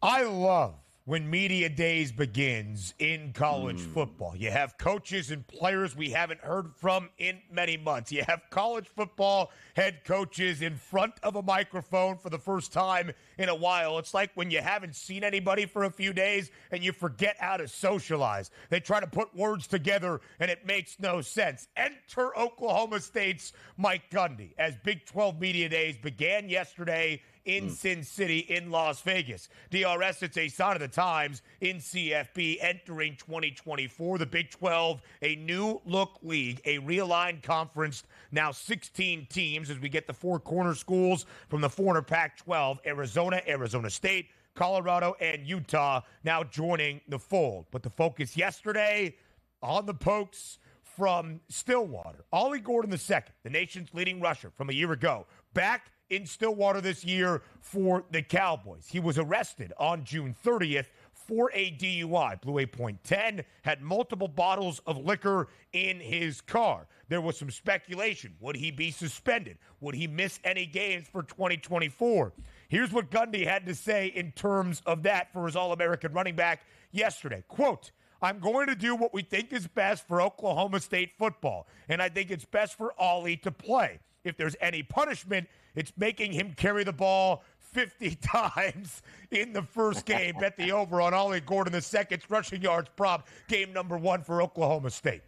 I love when media days begins in college football. You have coaches and players we haven't heard from in many months. You have college football head coaches in front of a microphone for the first time in a while. It's like when you haven't seen anybody for a few days and you forget how to socialize. They try to put words together and it makes no sense. Enter Oklahoma State's Mike Gundy as Big 12 media days began yesterday in Sin City in Las Vegas. DRS, it's a sign of the times in CFB entering 2024. The Big 12, a new look league, a realigned conference, now 16 teams as we get the four corner schools from the former Pac-12, Arizona, Arizona State, Colorado, and Utah now joining the fold. But the focus yesterday on the Pokes from Stillwater. Ollie Gordon II, the nation's leading rusher from a year ago, back in Stillwater this year for the Cowboys. He was arrested on June 30th for a DUI, blew a .10, had multiple bottles of liquor in his car. There was some speculation. Would he be suspended? Would he miss any games for 2024? Here's what Gundy had to say in terms of that for his All-American running back yesterday. Quote, "I'm going to do what we think is best for Oklahoma State football, and I think it's best for Ollie to play. If there's any punishment, it's making him carry the ball 50 times in the first game." Bet the over on Ollie Gordon II's rushing yards prop, game number 1 for Oklahoma State.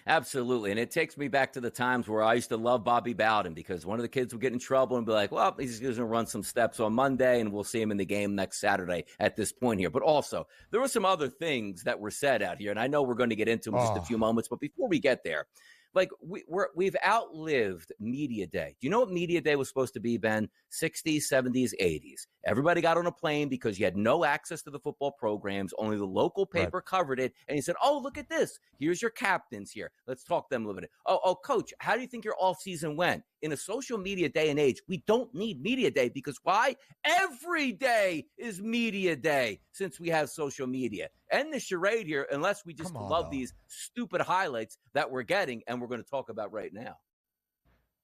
Absolutely. And it takes me back to the times where I used to love Bobby Bowden because one of the kids would get in trouble and be like, well, he's going to run some steps on Monday and we'll see him in the game next Saturday at this point here. But also, there were some other things that were said out here, and I know we're going to get into them in just a few moments. But before we get there, like we've outlived Media Day. Do you know what Media Day was supposed to be, Ben? 60s, 70s, 80s. Everybody got on a plane because you had no access to the football programs. Only the local paper covered it. And he said, oh, look at this. Here's your captains here. Let's talk to them a little bit. Oh, Coach, how do you think your offseason went? In a social media day and age, we don't need Media Day because why? Every day is Media Day since we have social media. End the charade here unless we just love these stupid highlights that we're getting and we're going to talk about right now.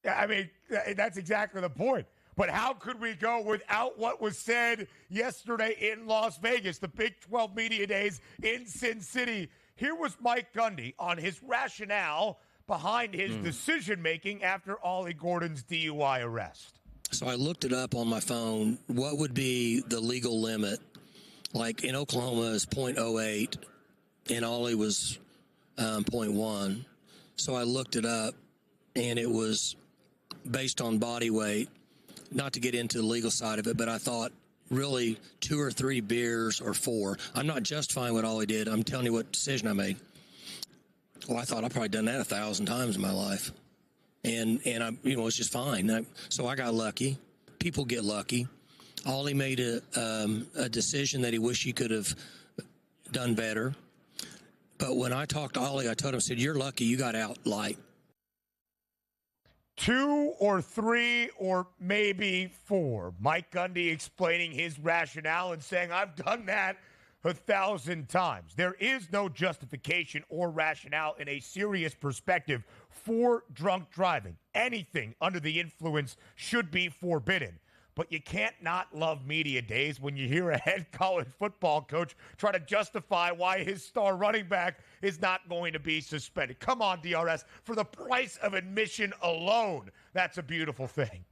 Yeah, I mean, that's exactly the point. But how could we go without what was said yesterday in Las Vegas, the Big 12 Media Days in Sin City? Here was Mike Gundy on his rationale behind his decision-making after Ollie Gordon's DUI arrest. So I looked it up on my phone. What would be the legal limit? Like in Oklahoma is .08, and Ollie was .1. So I looked it up, and it was based on body weight. Not to get into the legal side of it, but I thought really 2 or 3 beers or 4. I'm not justifying what Ollie did. I'm telling you what decision I made. Well, I thought I've probably done that 1,000 times in my life. And I, it's just fine. So I got lucky. People get lucky. Ollie made a decision that he wished he could have done better. But when I talked to Ollie, I told him, I said, you're lucky you got out light. 2 or 3 or maybe 4. Mike Gundy explaining his rationale and saying, I've done that 1,000 times. There is no justification or rationale in a serious perspective for drunk driving. Anything under the influence should be forbidden. But you can't not love media days when you hear a head college football coach try to justify why his star running back is not going to be suspended. Come on, DRS. For the price of admission alone, that's a beautiful thing.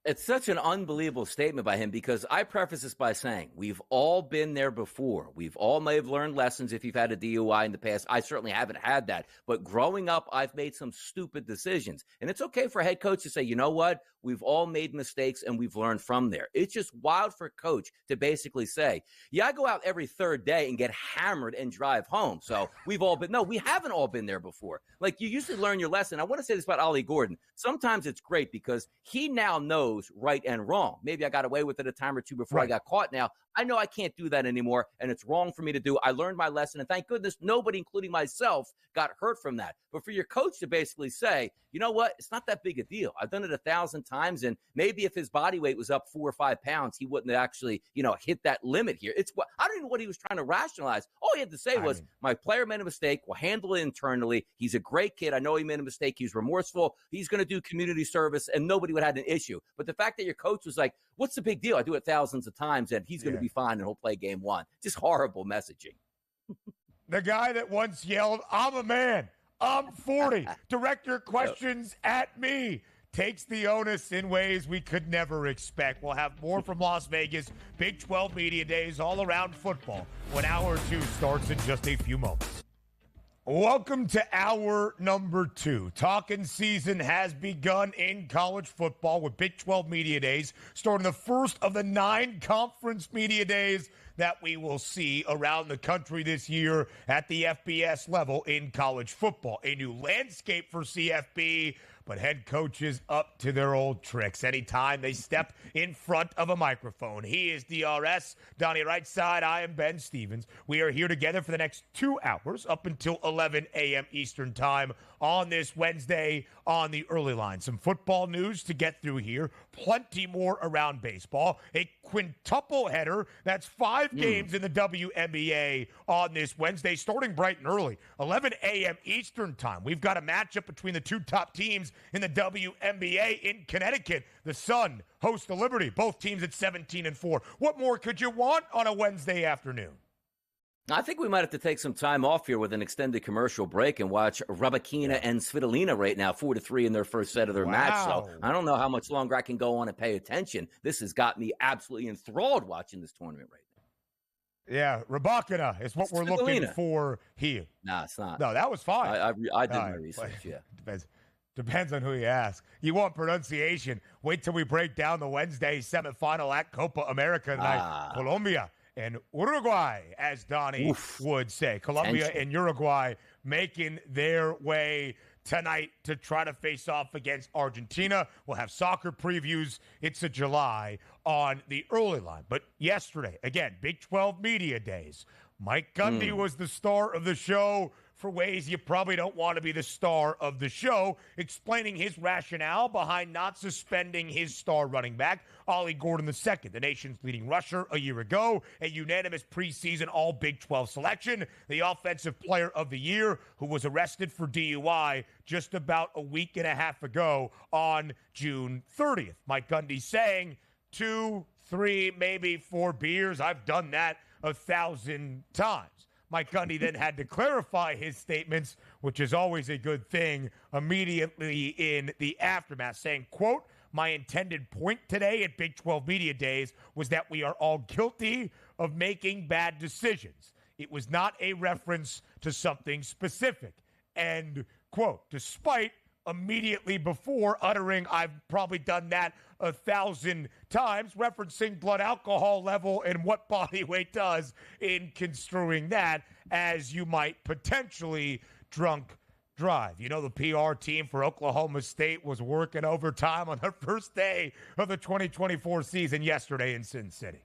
It's such an unbelievable statement by him because I preface this by saying we've all been there before. We've all may have learned lessons if you've had a DUI in the past. I certainly haven't had that. But growing up, I've made some stupid decisions. And it's okay for a head coach to say, you know what? We've all made mistakes and we've learned from there. It's just wild for a coach to basically say, yeah, I go out every third day and get hammered and drive home. So we've all been, no, we haven't all been there before. Like you usually learn your lesson. I want to say this about Ollie Gordon. Sometimes it's great because he now knows right and wrong. Maybe I got away with it a time or two before I got caught. Now I know I can't do that anymore and it's wrong for me to do. I learned my lesson and thank goodness nobody, including myself, got hurt from that. But for your coach to basically say, you know what, it's not that big a deal. I've done it 1,000 times and maybe if his body weight was up 4 or 5 pounds, he wouldn't have actually, hit that limit here. It's what I don't even know what he was trying to rationalize. All he had to say was, my player made a mistake. We'll handle it internally. He's a great kid. I know he made a mistake. He's remorseful. He's going to do community service and nobody would have had an issue. But the fact that your coach was like, what's the big deal? I do it thousands of times, and he's going to be fine, and he'll play game one. Just horrible messaging. The guy that once yelled, I'm a man, I'm 40, direct your questions at me, takes the onus in ways we could never expect. We'll have more from Las Vegas, Big 12 Media Days all around football when Hour 2 starts in just a few moments. Welcome to Hour number 2. Talking season has begun in college football with Big 12 Media Days, starting the first of the 9 conference media days that we will see around the country this year at the FBS level in college football. A new landscape for CFB, but head coaches up to their old tricks anytime they step in front of a microphone. He is DRS, Donnie Rightside. I am Ben Stevens. We are here together for the next 2 hours up until 11 a.m. Eastern time on this Wednesday on the early line. Some football news to get through here. Plenty more around baseball. A quintuple header. That's 5 games in the WNBA on this Wednesday, starting bright and early, 11 a.m. Eastern time. We've got a matchup between the 2 top teams in the WNBA in Connecticut. The Sun hosts the Liberty, both teams at 17-4. What more could you want on a Wednesday afternoon? I think we might have to take some time off here with an extended commercial break and watch Rybakina and Svitolina right now, 4-3 in their first set of their match. So I don't know how much longer I can go on and pay attention. This has got me absolutely enthralled watching this tournament right now. Yeah, Rybakina is what we're looking for here. No, it's not. No, that was fine. I did my research, yeah. Depends on who you ask. You want pronunciation, wait till we break down the Wednesday semifinal at Copa America tonight. Colombia and Uruguay, as Donnie would say. Colombia and Uruguay making their way tonight to try to face off against Argentina. We'll have soccer previews. It's a July on the early line. But yesterday, again, Big 12 Media Days. Mike Gundy was the star of the show for ways you probably don't want to be the star of the show, explaining his rationale behind not suspending his star running back, Ollie Gordon II, the nation's leading rusher a year ago, a unanimous preseason all Big 12 selection, the offensive player of the year who was arrested for DUI just about a week and a half ago on June 30th. Mike Gundy saying 2, 3, maybe 4 beers. I've done that 1,000 times. Mike Gundy then had to clarify his statements, which is always a good thing, immediately in the aftermath, saying, quote, my intended point today at Big 12 Media Days was that we are all guilty of making bad decisions. It was not a reference to something specific, end quote, despite immediately before uttering, I've probably done that 1,000 times, referencing blood alcohol level and what body weight does in construing that as you might potentially drunk drive. You know, the PR team for Oklahoma State was working overtime on the first day of the 2024 season yesterday in Sin City.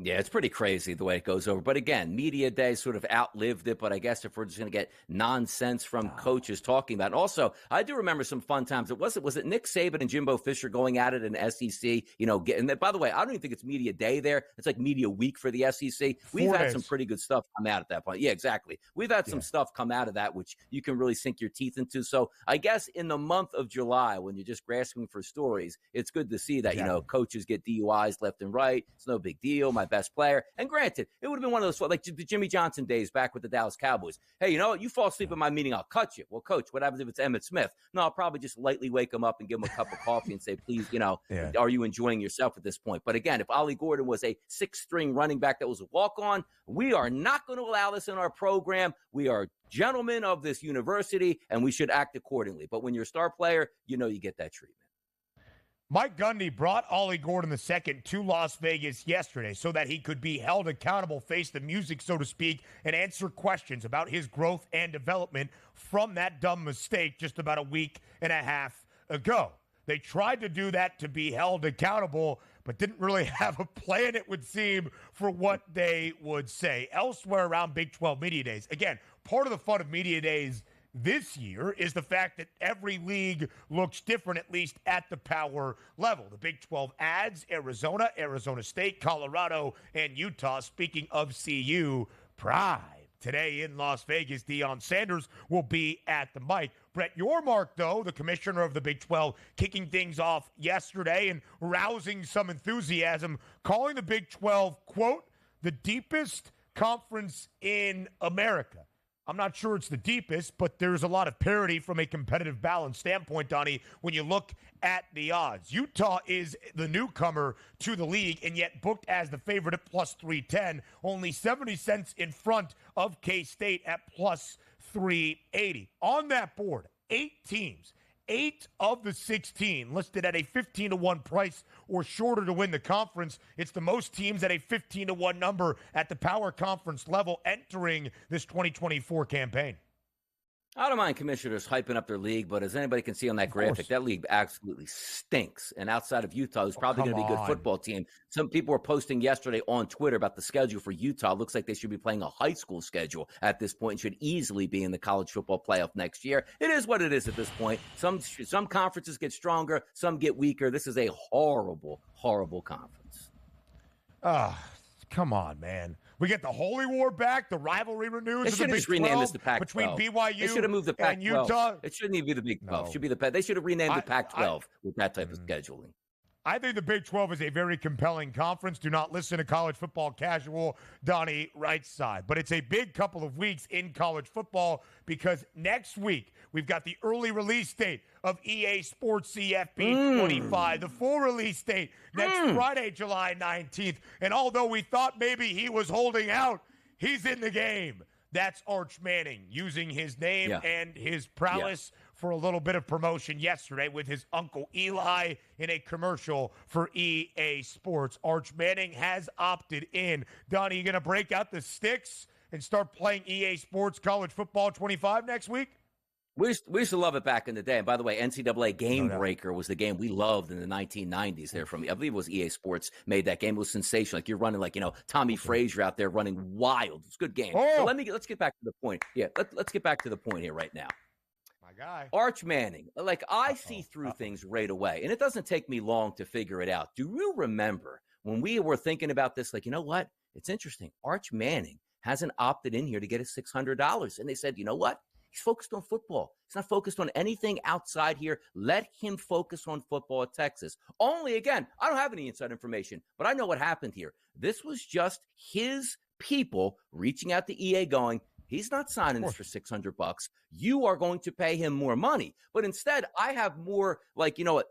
Yeah, it's pretty crazy the way it goes over. But again, media day sort of outlived it. But I guess if we're just going to get nonsense from coaches talking about it. Also, I do remember some fun times. Was it Nick Saban and Jimbo Fisher going at it in SEC? You know, and by the way, I don't even think it's media day there. It's like media week for the SEC. We've had some pretty good stuff come out at that point. Yeah, exactly. We've had some stuff come out of that, which you can really sink your teeth into. So I guess in the month of July, when you're just grasping for stories, it's good to see that, you know, coaches get DUIs left and right. It's no big deal. My best player. And granted, it would have been one of those, like the Jimmy Johnson days back with the Dallas Cowboys. Hey, you know what? You fall asleep in my meeting, I'll cut you. Well, coach, what happens if it's Emmitt Smith? No, I'll probably just lightly wake him up and give him a cup of coffee and say, please, you know, are you enjoying yourself at this point? But again, if Ollie Gordon was a 6th-string running back that was a walk-on, we are not going to allow this in our program. We are gentlemen of this university, and we should act accordingly. But when you're a star player, you know you get that treatment. Mike Gundy brought Ollie Gordon II to Las Vegas yesterday so that he could be held accountable, face the music, so to speak, and answer questions about his growth and development from that dumb mistake just about a week and a half ago. They tried to do that to be held accountable, but didn't really have a plan, it would seem, for what they would say. Elsewhere around Big 12 Media Days, again, part of the fun of Media Days this year is the fact that every league looks different, at least at the power level. The Big 12 adds Arizona, Arizona State, Colorado, and Utah. Speaking of CU, Pride. Today in Las Vegas, Deion Sanders will be at the mic. Brett Yormark, though, the commissioner of the Big 12, kicking things off yesterday and rousing some enthusiasm, calling the Big 12, quote, the deepest conference in America. I'm not sure it's the deepest, but there's a lot of parity from a competitive balance standpoint, Donnie, when you look at the odds. Utah is the newcomer to the league and yet booked as the favorite at plus 310, only 70 cents in front of K-State at plus 380. On that board, 8 teams. 8 of the 16 listed at a 15-1 price or shorter to win the conference. It's the most teams at a 15-1 number at the power conference level entering this 2024 campaign. I don't mind commissioners hyping up their league, but as anybody can see on that graphic, that league absolutely stinks. And outside of Utah, who's probably going to be a good football team, some people were posting yesterday on Twitter about the schedule for Utah. It looks like they should be playing a high school schedule at this point and should easily be in the college football playoff next year. It is what it is at this point. Some conferences get stronger, some get weaker. This is a horrible, horrible conference. Come on, man. We get the Holy War back. The rivalry renews. They should have just renamed this the Pac-12. Between BYU they should have moved the Pac-12. and Utah. It shouldn't even be the Big 12. It should be they should have renamed the Pac-12 with that type of scheduling. I think the Big 12 is a very compelling conference. Do not listen to college football casual Donnie Rightside. But it's a big couple of weeks in college football because next week we've got the early release date of EA Sports CFP 25, the full release date next Friday, July 19th. And although we thought maybe he was holding out, he's in the game. That's Arch Manning using his name and his prowess for a little bit of promotion yesterday with his uncle Eli in a commercial for EA Sports. Arch Manning has opted in. Donnie, you going to break out the sticks and start playing EA Sports College Football 25 next week? We used to love it back in the day. And by the way, NCAA Game Breaker was the game we loved in the 1990s there from, I believe it was EA Sports made that game. It was sensational. Like you're running like, Tommy Frazier out there running wild. It's a good game. So let's get back to the point. Yeah, let's get back to the point here right now. My guy. Arch Manning. Like I see through things right away. And it doesn't take me long to figure it out. Do you remember when we were thinking about this, like, you know what? It's interesting. Arch Manning hasn't opted in here to get his $600. And they said, you know what? He's focused on football. He's not focused on anything outside here. Let him focus on football at Texas. Only, again, I don't have any inside information, but I know what happened here. This was just his people reaching out to EA going, he's not signing this for $600. You are going to pay him more money. But instead, I have more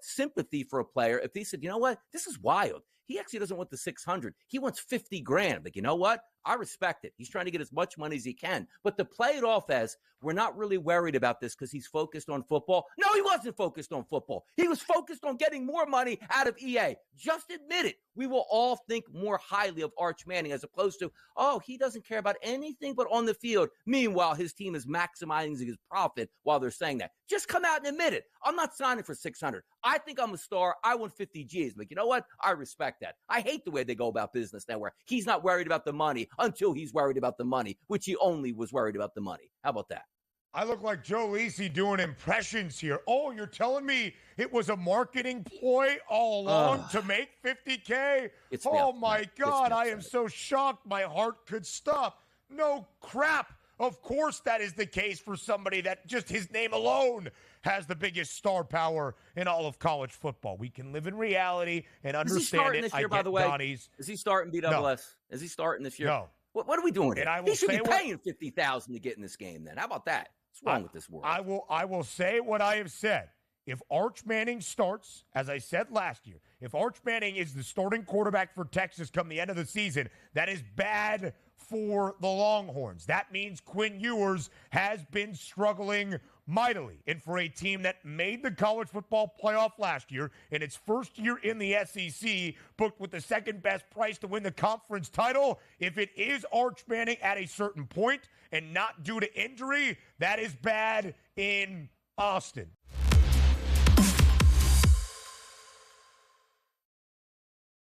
sympathy for a player if he said, you know what? This is wild. He actually doesn't want the 600. He wants 50 grand. Like, you know what? I respect it. He's trying to get as much money as he can. But to play it off as we're not really worried about this because he's focused on football. No, he wasn't focused on football. He was focused on getting more money out of EA. Just admit it. We will all think more highly of Arch Manning as opposed to, he doesn't care about anything but on the field. Meanwhile, his team is maximizing his profit while they're saying that. Just come out and admit it. I'm not signing for 600. I think I'm a star. I want 50 G's. But you know what? I respect that. I hate the way they go about business now where he's not worried about the money until he's worried about the money, which he only was worried about the money. How about that? I look like Joe Lisi doing impressions here. Oh, you're telling me it was a marketing ploy all along to make $50K? Oh, my God, I am so shocked my heart could stop. No crap. Of course that is the case for somebody that just his name alone has the biggest star power in all of college football. We can live in reality and understand it. This year, by the way? Is he starting BWS? No. Is he starting this year? No. What are we doing here? He should be paying $50,000 to get in this game then. How about that? What's wrong with this world? I will say what I have said. If Arch Manning starts, as I said last year, if Arch Manning is the starting quarterback for Texas come the end of the season, that is bad for the Longhorns. That means Quinn Ewers has been struggling mightily. And for a team that made the college football playoff last year, in its first year in the SEC, booked with the second best price to win the conference title, if it is Arch Manning at a certain point and not due to injury, that is bad in Austin.